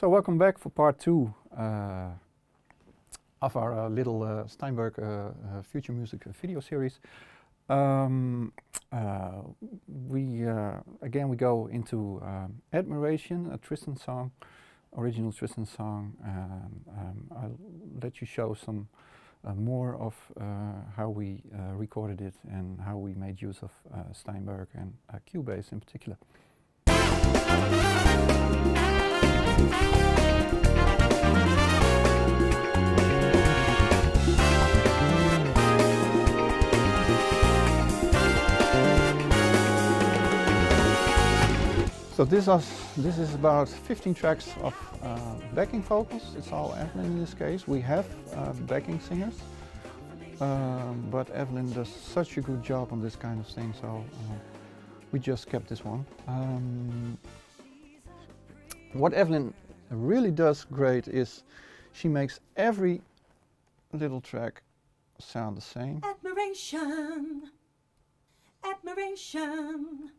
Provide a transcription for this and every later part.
So welcome back for part 2 of our little Steinberg future music video series. Again we go into Admiration, a Tristan song, original Tristan song. I'll let you show some more of how we recorded it and how we made use of Steinberg and Cubase in particular. So this is about 15 tracks of backing vocals. It's all Evelyn in this case. We have backing singers, but Evelyn does such a good job on this kind of thing, so we just kept this one. What Evelyn really does great is she makes every little track sound the same. Admiration, admiration,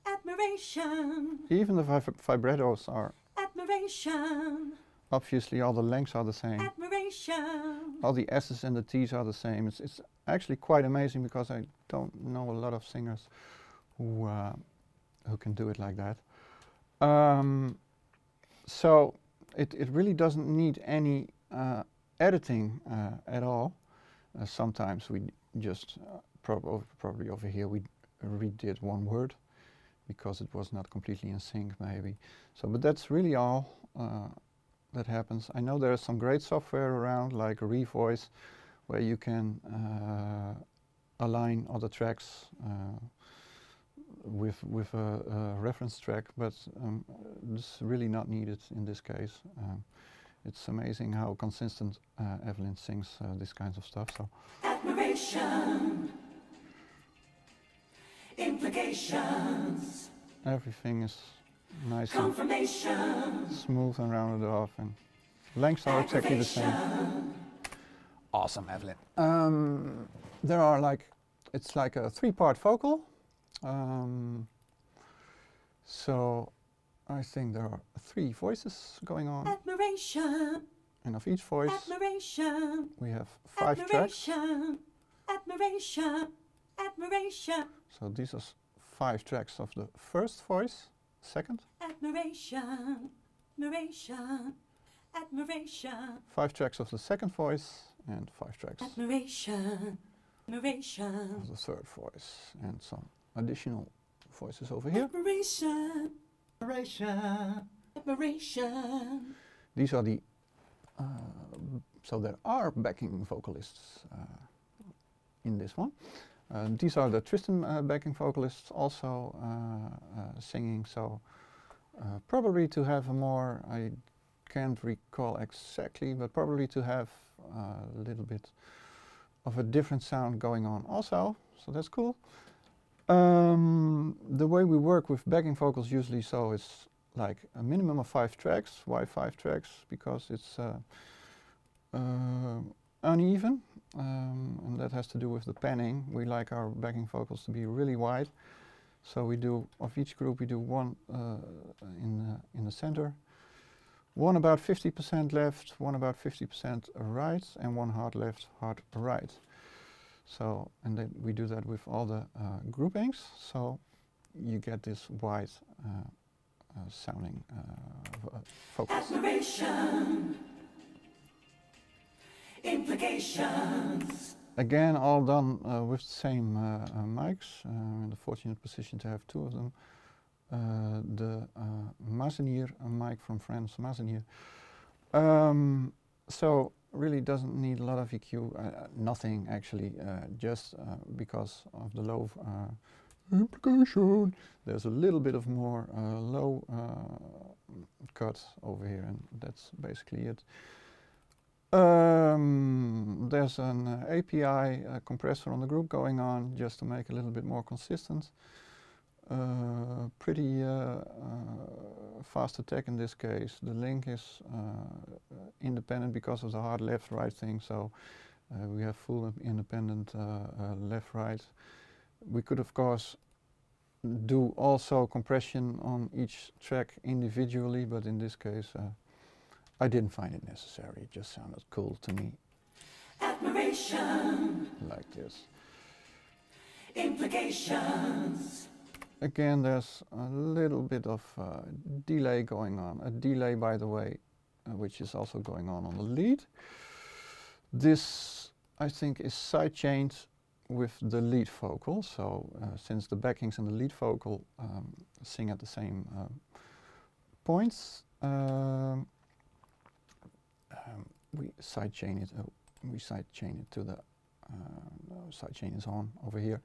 admiration. Even the vibratos are. Admiration. Obviously all the lengths are the same. Admiration. All the S's and the T's are the same. It's actually quite amazing because I don't know a lot of singers who can do it like that. So it really doesn't need any editing at all. Sometimes we just probably over here we redid one word because it was not completely in sync maybe. So but that's really all that happens. I know there's some great software around like Revoice where you can align other tracks with a reference track, but it's really not needed in this case. It's amazing how consistent Evelyn sings this kinds of stuff. So. Admiration. Implications. Everything is nice Confirmation. and smooth and rounded off, and lengths are exactly the same. Awesome, Evelyn. There are it's like a 3-part vocal. So I think there are 3 voices going on. Admiration. And of each voice Admiration. we have 5 tracks. Admiration. Admiration. So these are 5 tracks of the first voice, second. Admiration. Admiration. Admiration. 5 tracks of the second voice and 5 tracks Admiration. Admiration. of the third voice, and some additional voices over here. Admiration. Admiration. Admiration. These are the so there are backing vocalists in this one. These are the Tristan backing vocalists also singing, so probably to have a more, I can't recall exactly, but probably to have a little bit of a different sound going on also, so that's cool. The way we work with backing vocals usually, so it's like a minimum of 5 tracks. Why 5 tracks? Because it's uneven, and that has to do with the panning. We like our backing vocals to be really wide, so we do, of each group we do one in the center, one about 50% left, one about 50% right, and one hard left, hard right. So, and then we do that with all the groupings, so you get this wide sounding vocals. Admiration. Implications. Again, all done with the same mics. I'm in the fortunate position to have 2 of them. The Mazenier mic from Frans Vollink. So really doesn't need a lot of EQ, nothing actually, just because of the low implication. There's a little bit of more low cut over here, and that's basically it. There's an API compressor on the group going on just to make a little bit more consistent. Pretty fast attack in this case. The link is independent because of the hard left-right thing, so we have full independent left-right. We could of course do also compression on each track individually, but in this case I didn't find it necessary. It just sounded cool to me. Admiration. Like this. Implications. Again, there's a little bit of delay going on. A delay, by the way, which is also going on the lead. This, I think, is sidechained with the lead vocal. So since the backings and the lead vocal sing at the same points, we sidechain it. We sidechain it to the sidechain is on over here.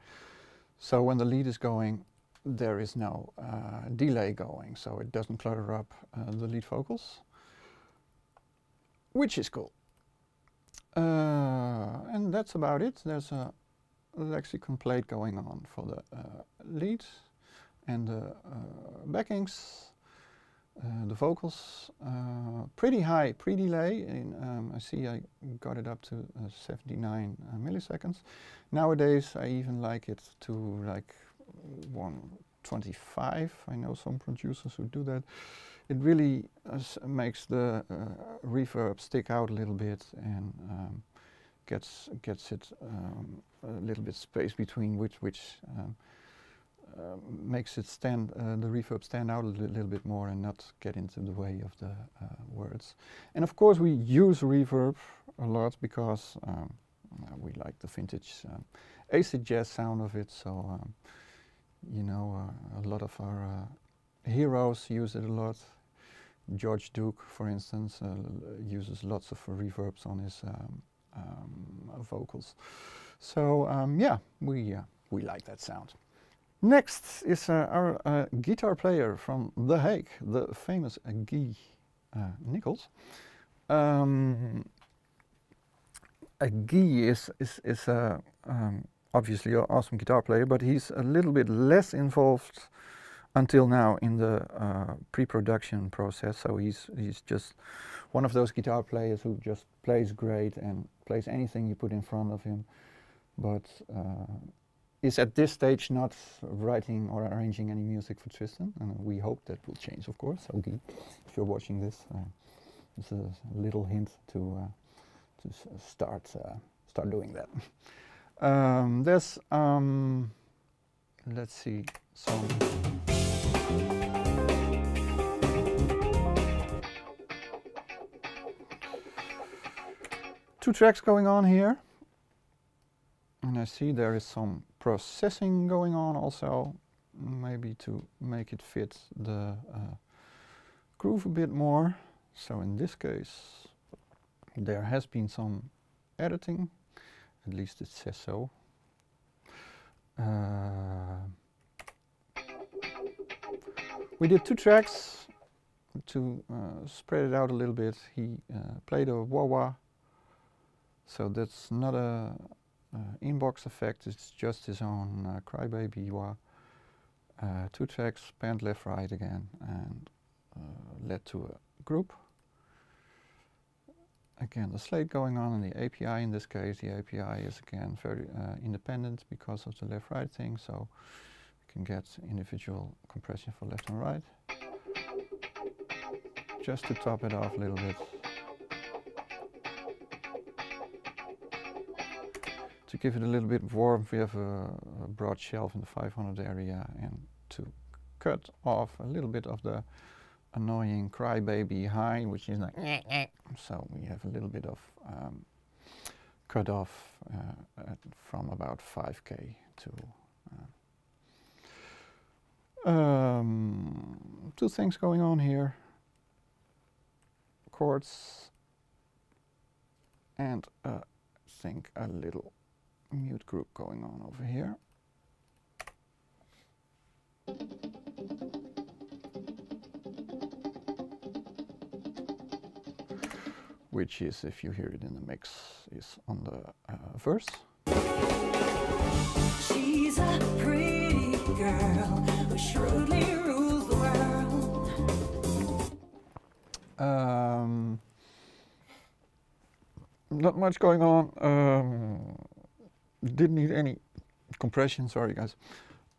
So when the lead is going, there is no delay going, so it doesn't clutter up the lead vocals, which is cool. And that's about it. There's a lexicon plate going on for the lead and the backings, the vocals. Pretty high pre-delay. I see I got it up to 79 milliseconds. Nowadays I even like it to like 125. I know some producers who do that. It really makes the reverb stick out a little bit and gets it a little bit space between which makes it stand the reverb stand out a little bit more and not get into the way of the words. And of course we use reverb a lot because we like the vintage acid jazz sound of it. So you know, a lot of our heroes use it a lot. George Duke, for instance, uses lots of reverbs on his vocals. So yeah, we like that sound. Next is our guitar player from The Hague, the famous Guy Nichols. Guy is obviously an awesome guitar player, but he's a little bit less involved until now in the pre-production process. So he's just one of those guitar players who just plays great and plays anything you put in front of him, but is at this stage not writing or arranging any music for Tristan, and we hope that will change, of course. So Guy, if you're watching this, it's a little hint to start doing that. There's let's see, some two tracks going on here, and I see there is some processing going on also, maybe to make it fit the groove a bit more. So in this case there has been some editing, at least it says so. We did two tracks to spread it out a little bit. He played a wah-wah, so that's not a inbox effect, it's just his own crybaby wah. Two tracks, panned left right again, and led to a group. Again, the slate going on in the API. In this case, the API is again very independent because of the left-right thing, so you can get individual compression for left and right. Just to top it off a little bit. To give it a little bit of warmth, we have a broad shelf in the 500 area, and to cut off a little bit of the annoying crybaby high, which is like so we have a little bit of cut off from about 5K to two things going on here: chords and I think a little mute group going on over here. Which is, if you hear it in the mix, is on the verse. She's a pretty girl who shrewdly rules the world. Not much going on. Didn't need any compression, sorry guys.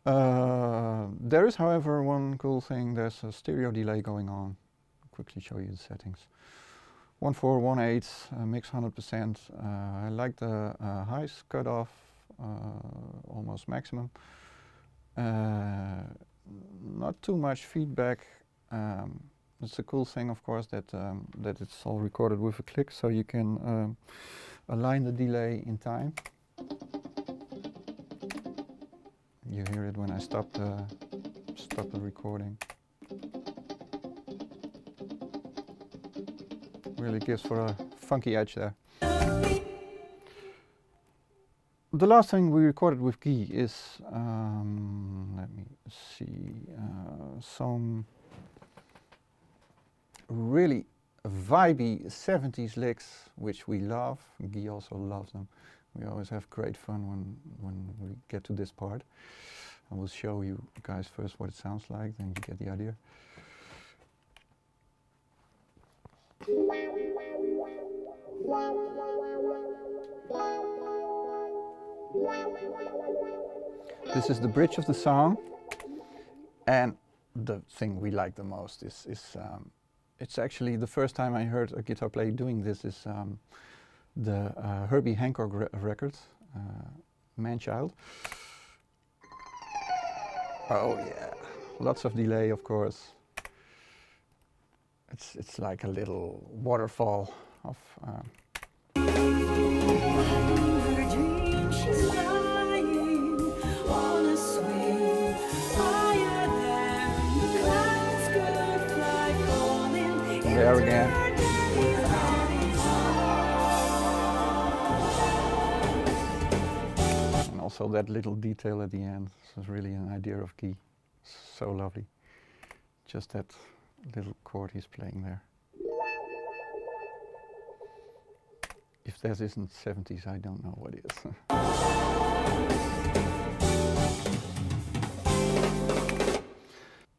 There is, however, one cool thing. There's a stereo delay going on. I'll quickly show you the settings. 1.4, 1.8, mix 100%. I like the highs cut off, almost maximum. Not too much feedback. It's a cool thing, of course, that that it's all recorded with a click, so you can align the delay in time. You hear it when I stop the recording. Really gives for a funky edge there. The last thing we recorded with Guy is, let me see, some really vibey 70s licks, which we love. Guy also loves them. We always have great fun when we get to this part. I will show you guys first what it sounds like, then you get the idea. This is the bridge of the song, and the thing we like the most is it's actually the first time I heard a guitar player doing this is the Herbie Hancock record, Man-Child. Oh yeah, lots of delay, of course. It's like a little waterfall of. There again. And also that little detail at the end. This is really an idea of Guy. So lovely. Just that little chord he's playing there. If that isn't 70s, I don't know what is.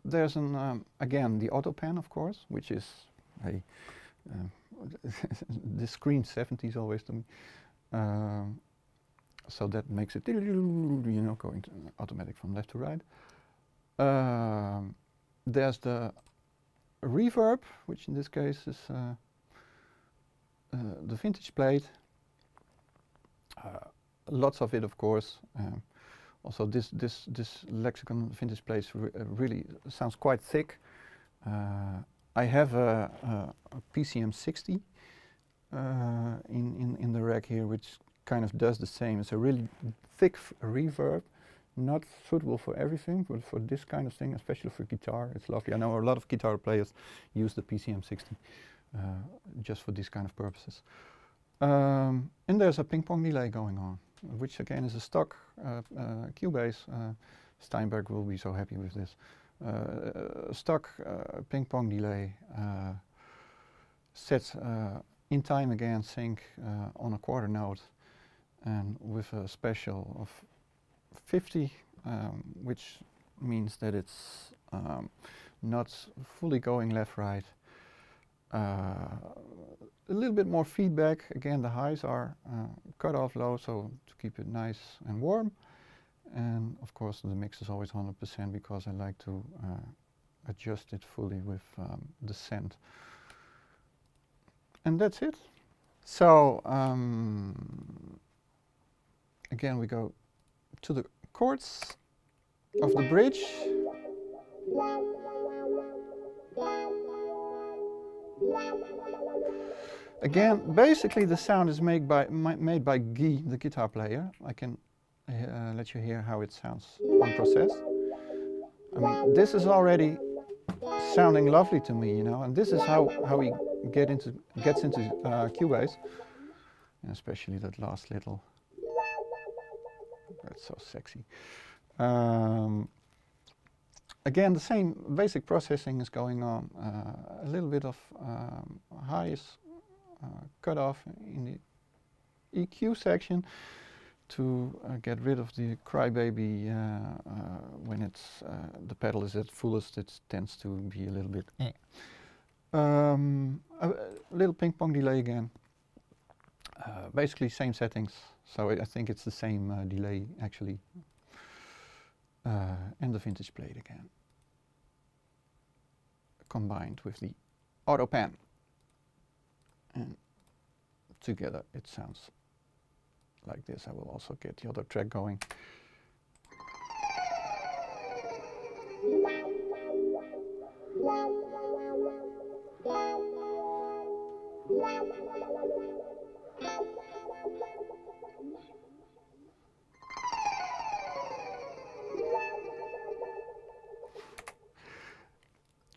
There's an, again, the auto pan, of course, which is a, this screams 70s always to me. So that makes it, you know, going to automatic from left to right. There's the reverb, which in this case is the vintage plate. Lots of it, of course. Also, this Lexicon vintage plate really sounds quite thick. I have a PCM 60 in the rack here, which kind of does the same. It's a really thick reverb, not suitable for everything, but for this kind of thing, especially for guitar, it's lovely. I know a lot of guitar players use the PCM 60 just for these kind of purposes. And there's a ping pong delay going on, which again is a stock Cubase. Steinberg will be so happy with this. Stock ping pong delay set in time again sync on a quarter note, and with a special of 50, which means that it's not fully going left-right. A little bit more feedback. Again, the highs are cut off low, so to keep it nice and warm. And of course, the mix is always 100% because I like to adjust it fully with the send. And that's it. So again, we go to the chords of the bridge. Again, basically the sound is made by Guy, the guitar player. I can let you hear how it sounds on process. I mean, this is already sounding lovely to me, you know, and this is how he gets into Cubase, and especially that last little. That's so sexy. Again, the same basic processing is going on. A little bit of highs cut off in the EQ section to get rid of the crybaby. When it's the pedal is at fullest, it tends to be a little bit. A little ping pong delay again. Basically same settings, so I think it's the same delay actually. and the vintage plate again, combined with the auto pan, and together it sounds like this. I will also get the other track going.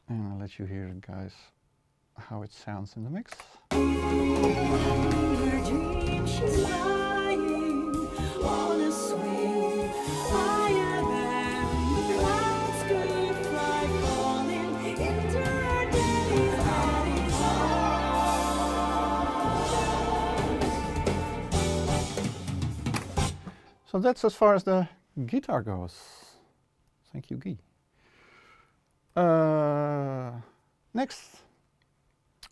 And I'll let you hear it, guys, how it sounds in the mix. Her dream, she's flying on a swing higher than the clouds could fly, falling into her daddy's arms. So that's as far as the guitar goes. Thank you, Guy. Next,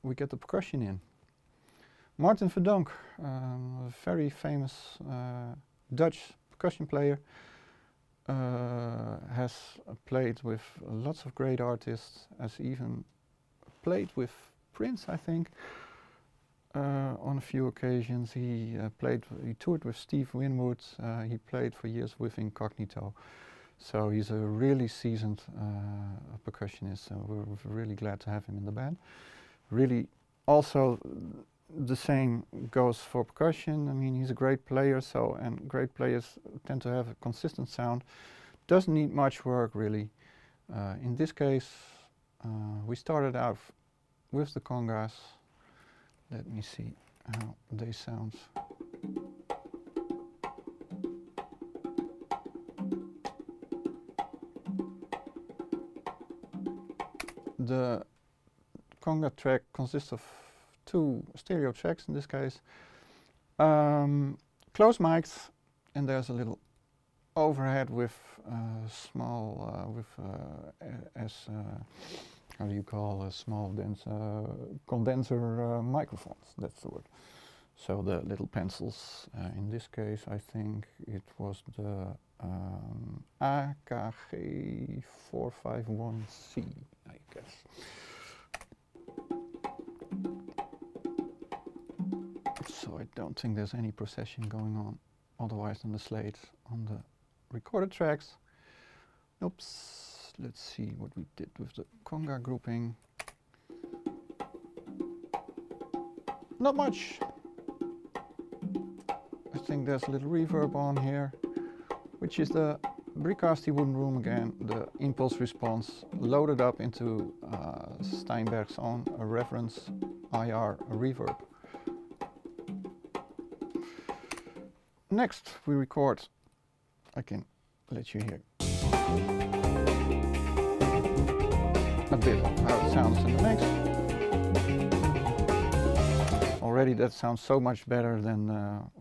we get the percussion in. Martin Verdonk, a very famous Dutch percussion player, has played with lots of great artists, has even played with Prince, I think, on a few occasions. He toured with Steve Winwood, he played for years with Incognito. So he's a really seasoned percussionist, so we're really glad to have him in the band. Really, also the same goes for percussion. I mean, he's a great player, and great players tend to have a consistent sound. Doesn't need much work, really. In this case, we started out with the congas. Let me see how they sound. The conga track consists of 2 stereo tracks in this case. Close mics, and there's a little overhead with how do you call a small condenser microphones, that's the word. So the little pencils, in this case I think it was the AKG 451C, I guess. So I don't think there's any procession going on otherwise than the slate on the recorded tracks. Oops, let's see what we did with the conga grouping. Not much. I think there's a little reverb on here, which is the Bricasti Wooden Room again, the impulse response loaded up into Steinberg's own reference IR reverb. Next we record, I can let you hear a bit of how it sounds in the mix. Already that sounds so much better than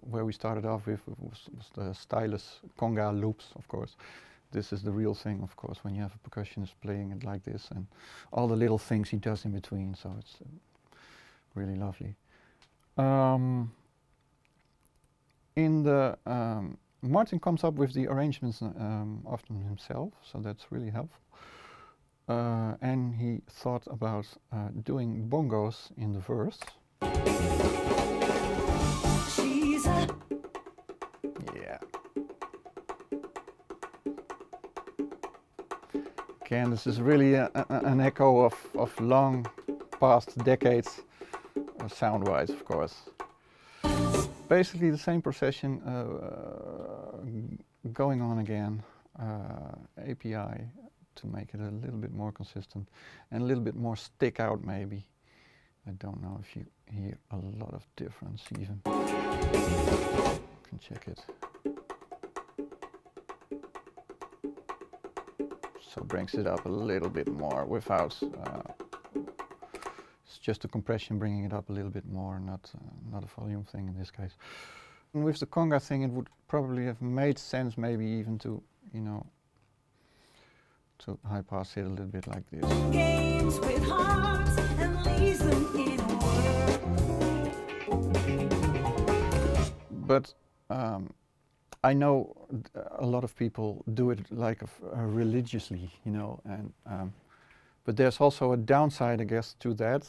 where we started off with was the stylus conga loops, of course. This is the real thing, of course, when you have a percussionist playing it like this and all the little things he does in between, so it's really lovely. Martin comes up with the arrangements often himself, so that's really helpful. And he thought about doing bongos in the verse. Yeah. Again, this is really an echo of long past decades, sound-wise, of course. Basically the same procession going on again, API to make it a little bit more consistent and a little bit more stick out maybe. I don't know if you hear a lot of difference even. You can check it. So brings it up a little bit more without, it's just a compression bringing it up a little bit more, not a volume thing in this case. And with the conga thing it would probably have made sense maybe even to, you know, to high pass it a little bit like this. Games with hearts and leaves them in But I know a lot of people do it like religiously, you know, and but there's also a downside, I guess, to that,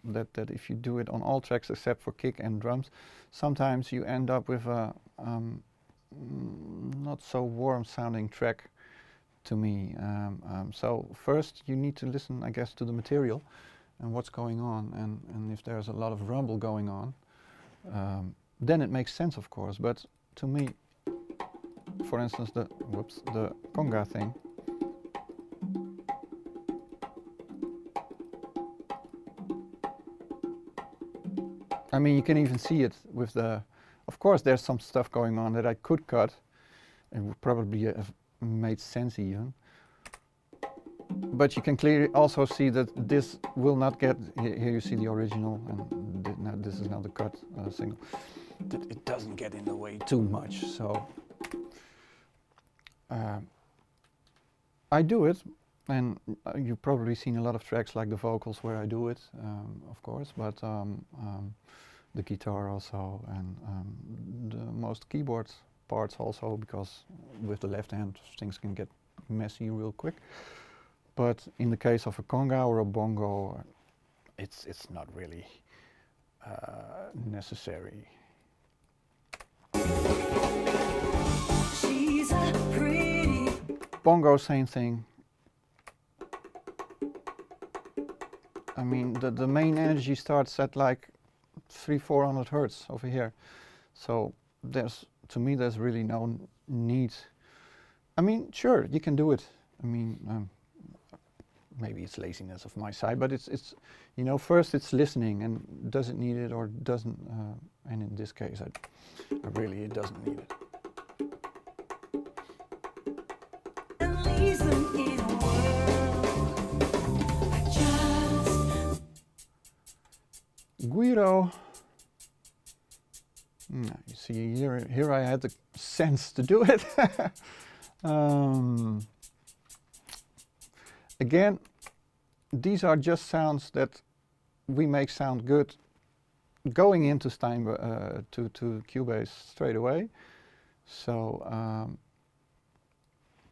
that if you do it on all tracks except for kick and drums, sometimes you end up with a not so warm sounding track to me. So first you need to listen, I guess, to the material and what's going on, and if there's a lot of rumble going on, then it makes sense, of course. But to me, for instance, the conga thing, I mean, you can even see it with the, of course there's some stuff going on that I could cut and would probably have made sense even. But you can clearly also see that this will not get, here you see the original, and now this is now the cut single, that it doesn't get in the way too much. So I do it, and you've probably seen a lot of tracks like the vocals where I do it, of course, but the guitar also, and the most keyboard parts also, because with the left hand things can get messy real quick. But in the case of a conga or a bongo, it's not really necessary. She's a pretty Bongo, same thing. I mean, the main energy starts at like 300-400 hertz over here. So there's, to me, there's really no need. I mean, sure, you can do it. I mean, maybe it's laziness of my side, but it's you know, first it's listening, and does it need it or doesn't, and in this case I really, it doesn't need it. and leaves them in a world. I just Guiro. You see, here I had the sense to do it. Again, these are just sounds that we make sound good going into Steinberg, to Cubase straight away. So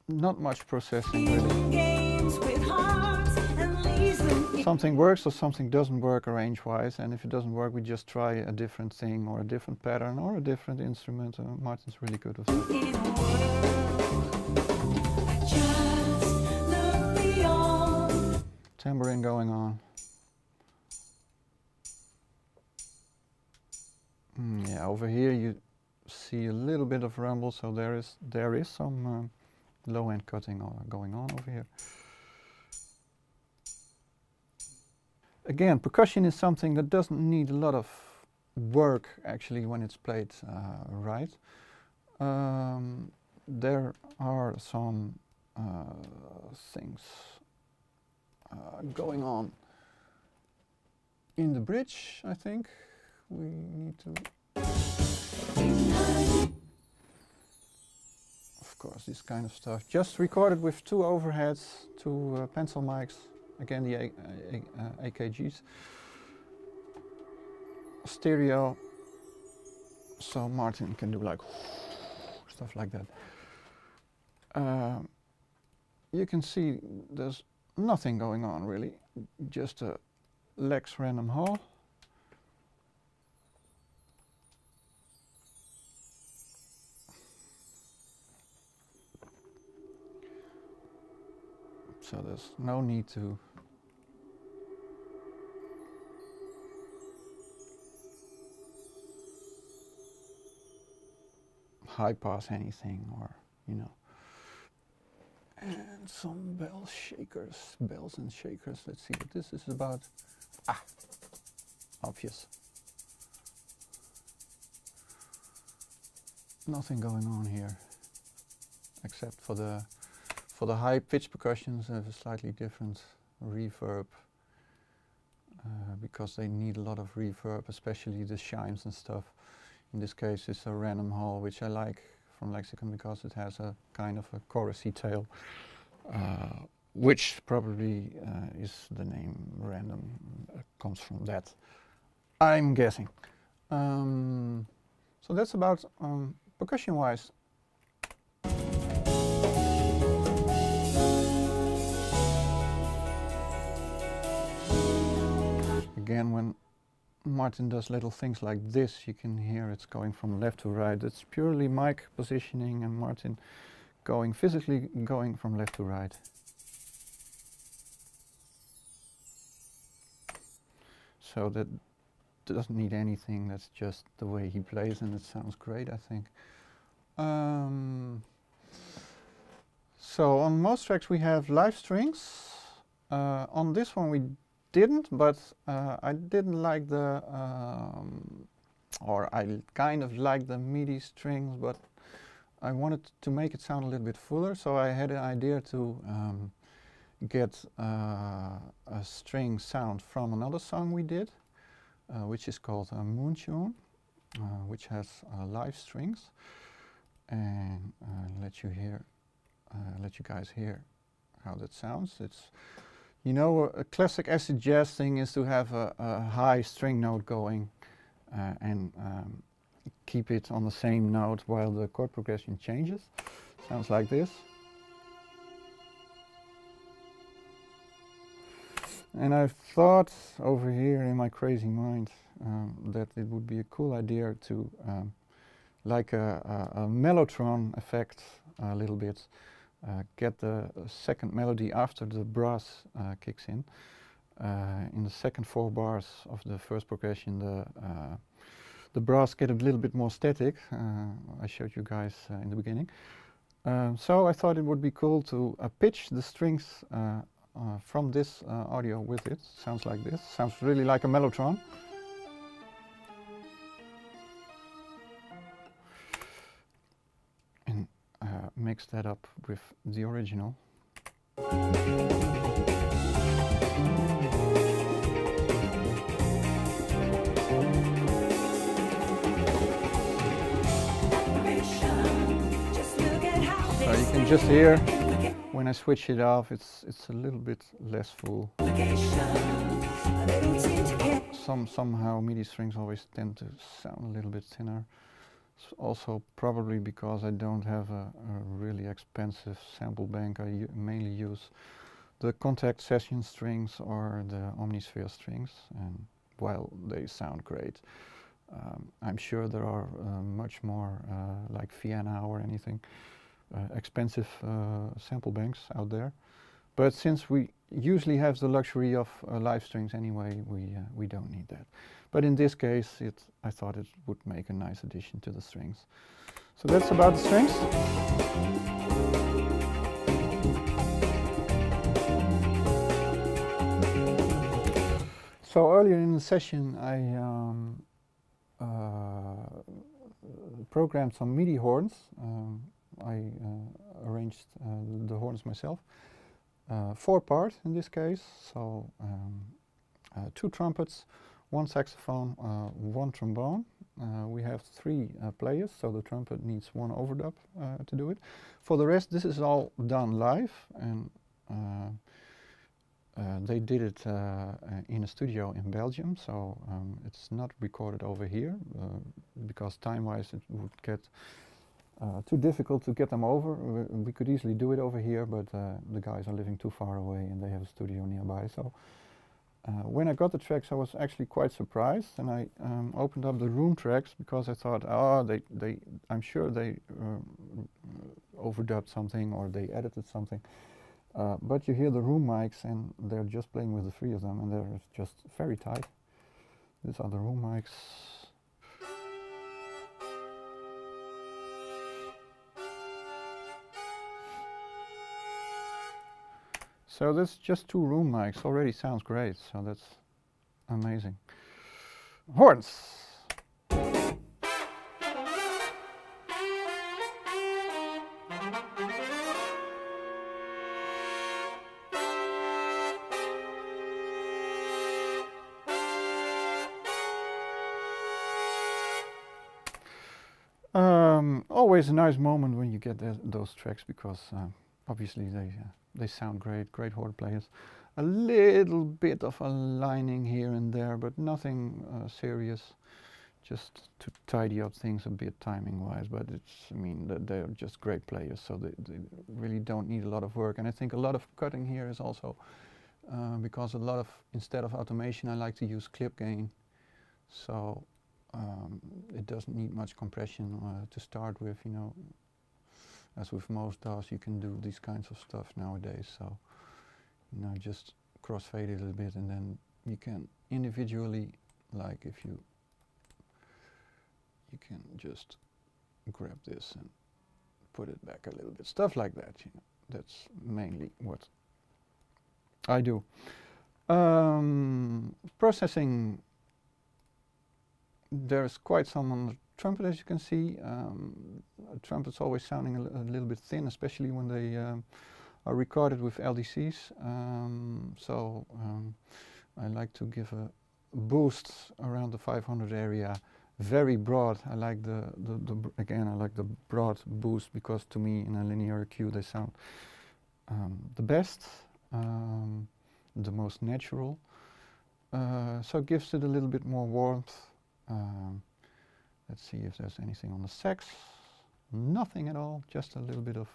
not much processing really. games with hearts and leaves them in Something works or something doesn't work arrange-wise, and if it doesn't work, we just try a different thing or a different pattern or a different instrument. Martin's really good with that. a world. I just look beyond. Tambourine going on. Yeah, over here you see a little bit of rumble, so there is some low-end cutting going on over here. Again, percussion is something that doesn't need a lot of work actually when it's played right. There are some things going on in the bridge, I think. We need to, of course, this kind of stuff. Just recorded with 2 overheads, 2 pencil mics, again the AKGs. Stereo, so Martin can do like stuff like that. You can see there's nothing going on really, just a Lex random hall. So there's no need to high pass anything, or you know. And some bells and shakers. Let's see what this is about. Ah, obvious. Nothing going on here, except for the high pitch percussions have a slightly different reverb, because they need a lot of reverb, especially the chimes and stuff. In this case it's a random hall, which I like from Lexicon because it has a kind of a chorusy tail, which probably is the name random, comes from that, I'm guessing. So that's about percussion wise again, when Martin does little things like this, you can hear it's going from left to right. It's purely mic positioning and Martin physically going from left to right. So that doesn't need anything, that's just the way he plays, and it sounds great, I think. So on most tracks we have live strings. On this one we didn't, but I didn't like the, or I kind of liked the MIDI strings, but I wanted to make it sound a little bit fuller, so I had an idea to get a string sound from another song we did, which is called Moon Tune, which has live strings, and let you guys hear how that sounds. It's, you know, a classic acid jazz thing is to have a high string note going and keep it on the same note while the chord progression changes. Sounds like this. And I thought over here in my crazy mind that it would be a cool idea to, like a mellotron effect a little bit, get the second melody after the brass kicks in. In the second 4 bars of the first progression, the brass get a little bit more static. I showed you guys in the beginning. So I thought it would be cool to pitch the strings from this audio with it. Sounds like this. Sounds really like a mellotron. And mix that up with the original. So you can just hear when I switch it off, it's a little bit less full. Somehow MIDI strings always tend to sound a little bit thinner. It's also probably because I don't have a really expensive sample bank. I mainly use the Contact Session strings or the Omnisphere strings, and while they sound great, I'm sure there are much more like Vienna or anything expensive sample banks out there. But since we usually have the luxury of live strings anyway, we don't need that. But in this case, I thought it would make a nice addition to the strings. So that's about the strings. So earlier in the session, I programmed some MIDI horns. I arranged the horns myself. 4-part in this case, so 2 trumpets, 1 saxophone, 1 trombone. We have 3 players, so the trumpet needs 1 overdub to do it. For the rest, this is all done live, and they did it in a studio in Belgium, so it's not recorded over here, because time-wise it would get too difficult to get them over. We could easily do it over here, but the guys are living too far away and they have a studio nearby. So when I got the tracks, I was actually quite surprised, and I opened up the room tracks because I thought, oh, I'm sure they overdubbed something or they edited something. But you hear the room mics, and they're just playing with the 3 of them, and they're just very tight. These are the room mics. So that's just 2 room mics, already sounds great, so that's amazing. Horns! Always a nice moment when you get those tracks, because obviously they sound great, great horn players. A little bit of aligning here and there, but nothing serious, just to tidy up things a bit timing-wise. But I mean, they're just great players, so they really don't need a lot of work. And I think a lot of cutting here is also because a lot of, instead of automation, I like to use clip gain. So it doesn't need much compression to start with, you know. As with most DAWs, you can do these kinds of stuff nowadays. So, you know, just crossfade it a little bit, and then you can individually, like if you can just grab this and put it back a little bit, stuff like that. You know, that's mainly what I do. Processing. There's quite some on the trumpet, as you can see. A trumpet's always sounding a little bit thin, especially when they are recorded with LDCs. I like to give a boost around the 500 area, very broad. I like again, I like the broad boost, because to me in a linear EQ they sound the best, the most natural. So it gives it a little bit more warmth. Let's see if there's anything on the sax. Nothing at all, just a little bit of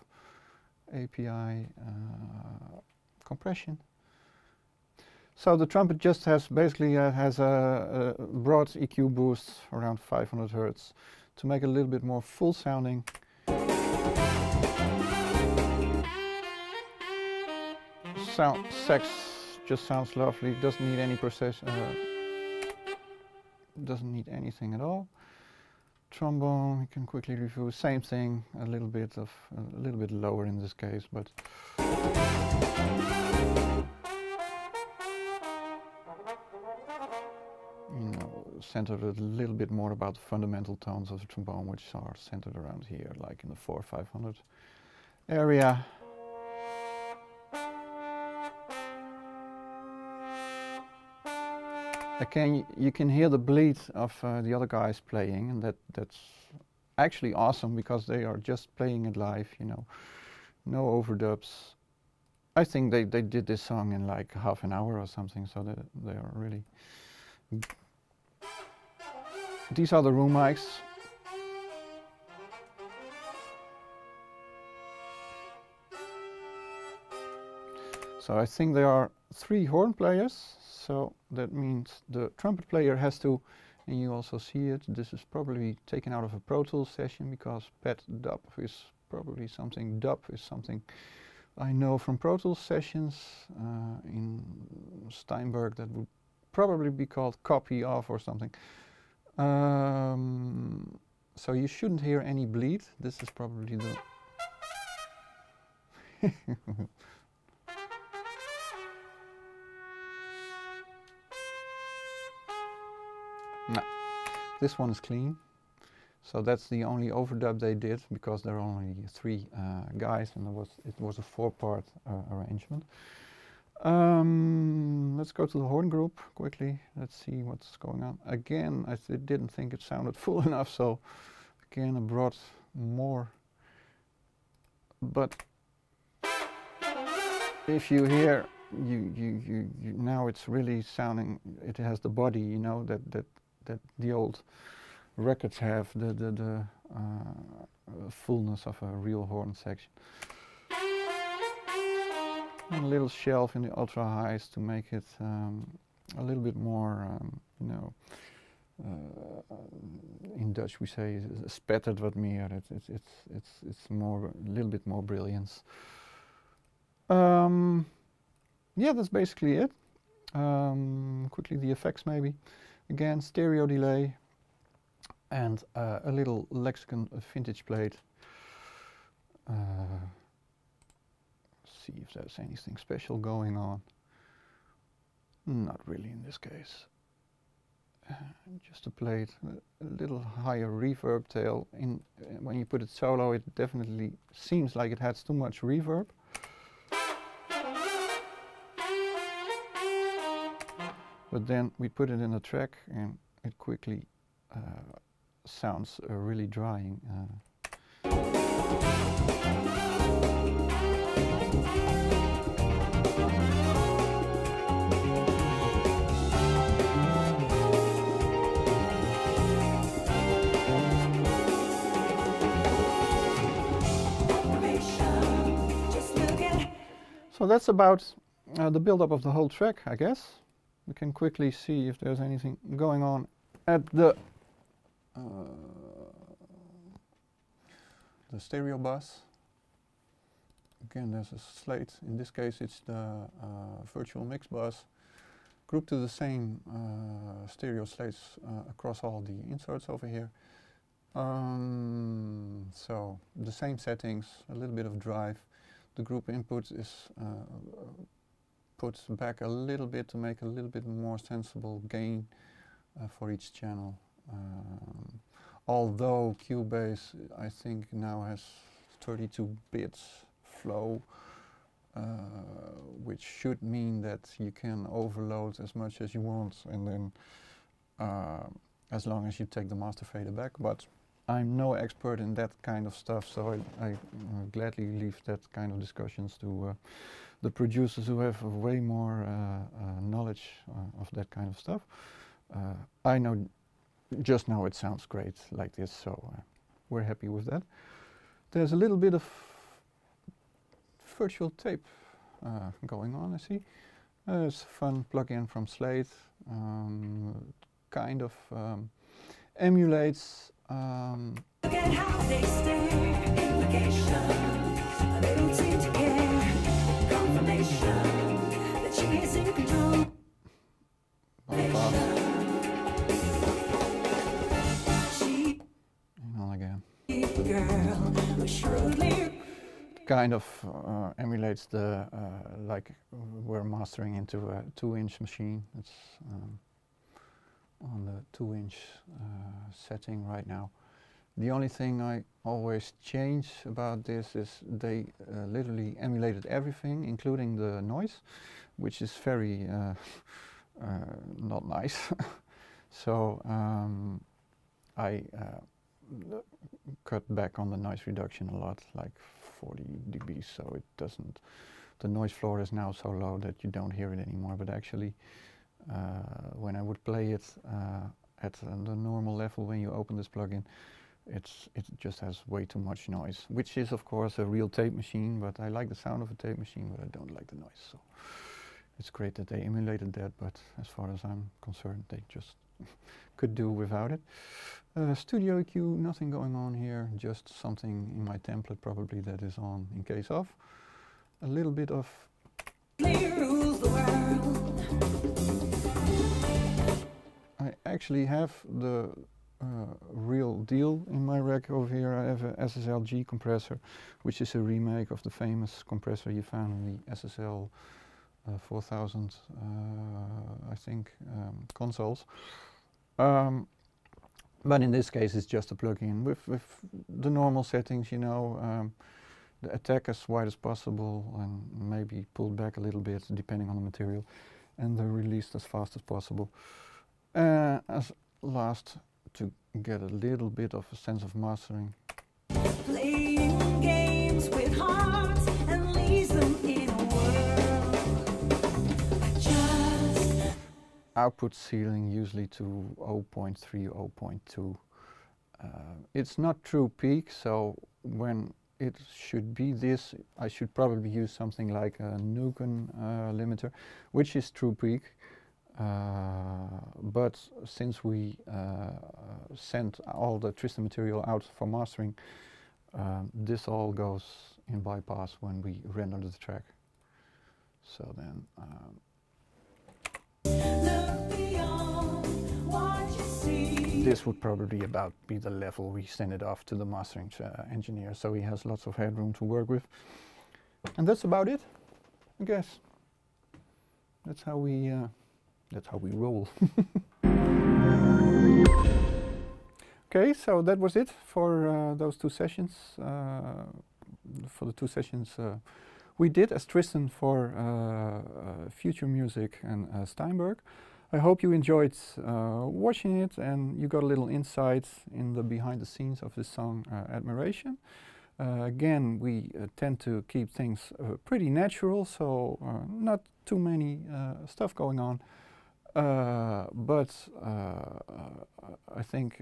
API compression. So the trumpet just has basically has a broad EQ boost around 500 Hertz to make it a little bit more full sounding. Sax just sounds lovely. Doesn't need any doesn't need anything at all. Trombone, you can quickly review. Same thing, a little bit lower in this case, but you know, centered a little bit more about the fundamental tones of the trombone, which are centered around here, like in the 400-500 area. Again, you can hear the bleed of the other guys playing, and that's actually awesome, because they are just playing it live, you know, no overdubs. I think they did this song in like half an hour or something, so they are really... These are the room mics. So I think there are 3 horn players. So that means the trumpet player has to, and you also see it, this is probably taken out of a Pro Tools session, because pad dub is probably something, dub is something I know from Pro Tools sessions. In Steinberg that would probably be called copy of or something. So you shouldn't hear any bleed. This is probably the... No, this one is clean. So that's the only overdub they did, because there are only 3 guys, and it was a 4-part arrangement. Let's go to the horn group quickly. Let's see what's going on. Again, I didn't think it sounded full enough, so again I brought more. But if you hear, now it's really sounding. It has the body, you know, that the old records have, the fullness of a real horn section. And a little shelf in the ultra highs to make it a little bit more, you know, in Dutch we say spettered wat meer. It's more, a little bit more brilliance. Yeah, that's basically it. Quickly the effects maybe. Again, stereo delay and a little Lexicon vintage plate. See if there's anything special going on. Not really in this case. Just a plate, a little higher reverb tail. When you put it solo, it definitely seems like it has too much reverb. But then we put it in a track and it quickly sounds really drying. So that's about the build-up of the whole track, I guess. We can quickly see if there's anything going on at the stereo bus. Again, there's a slate. In this case, it's the virtual mix bus grouped to the same stereo slates across all the inserts over here. So the same settings, a little bit of drive. The group input is put back a little bit to make a little bit more sensible gain for each channel. Although Cubase, I think, now has 32 bits flow, which should mean that you can overload as much as you want, and then as long as you take the master fader back. But I'm no expert in that kind of stuff, so I gladly leave that kind of discussions to the producers who have way more knowledge of that kind of stuff. I know just now it sounds great like this, so we're happy with that. There's a little bit of virtual tape going on, I see. It's a fun plug-in from Slate. Kind of emulates Look at how they stare, implications. They don't seem to care. Confirmation that she is in control. She again. girl, shrewdly. Kind of emulates the like we're mastering into a 2-inch machine. It's on the 2-inch setting right now. The only thing I always change about this is they literally emulated everything, including the noise, which is very not nice. So I cut back on the noise reduction a lot, like 40 dB, so it doesn't, the noise floor is now so low that you don't hear it anymore. But actually, when I would play it at the normal level when you open this plugin, it just has way too much noise, which is of course a real tape machine, but I like the sound of a tape machine, but I don't like the noise. So it's great that they emulated that, but as far as I'm concerned, they just could do without it. Studio EQ, nothing going on here, just something in my template probably that is on in case of. A little bit of Rules the world. I actually have the real deal in my rack over here. I have a SSL-G compressor, which is a remake of the famous compressor you found in the SSL 4000, I think, consoles. But in this case, it's just a plug-in with the normal settings, you know, the attack as wide as possible and maybe pulled back a little bit depending on the material, and the release as fast as possible. As last, to get a little bit of a sense of mastering. Playing games with hearts and leaves them in a world. Just Output ceiling usually to 0.3, 0.2. It's not true peak, so when it should be this, I should probably use something like a Nuken limiter, which is true peak. But since we sent all the Tristan material out for mastering, this all goes in bypass when we render the track. So then look beyond what you see. this would probably about be the level we send it off to the mastering engineer, so he has lots of headroom to work with. And that's about it, I guess. That's how we roll. Okay, so that was it for those 2 sessions. For the 2 sessions we did as Tristan for Future Music and Steinberg. I hope you enjoyed watching it and you got a little insight in the behind the scenes of this song, Admiration. Again, we tend to keep things pretty natural, so not too many stuff going on. But I think,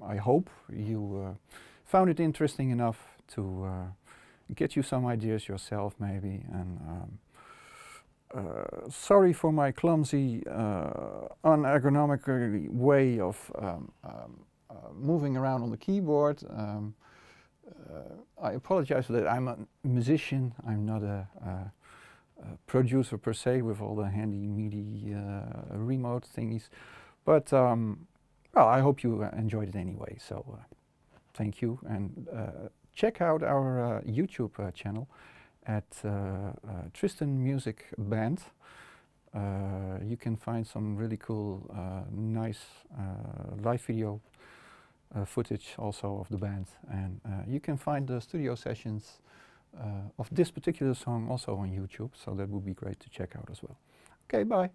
I hope you found it interesting enough to get you some ideas yourself maybe, and sorry for my clumsy, unergonomic way of moving around on the keyboard. I apologize for that. I'm a musician. I'm not a producer per se with all the handy meaty remote thingies. But well, I hope you enjoyed it anyway. So thank you, and check out our YouTube channel at Tristan Music Band. You can find some really cool, nice live video footage also of the band, and you can find the studio sessions of this particular song also on YouTube, so that would be great to check out as well. Okay, bye.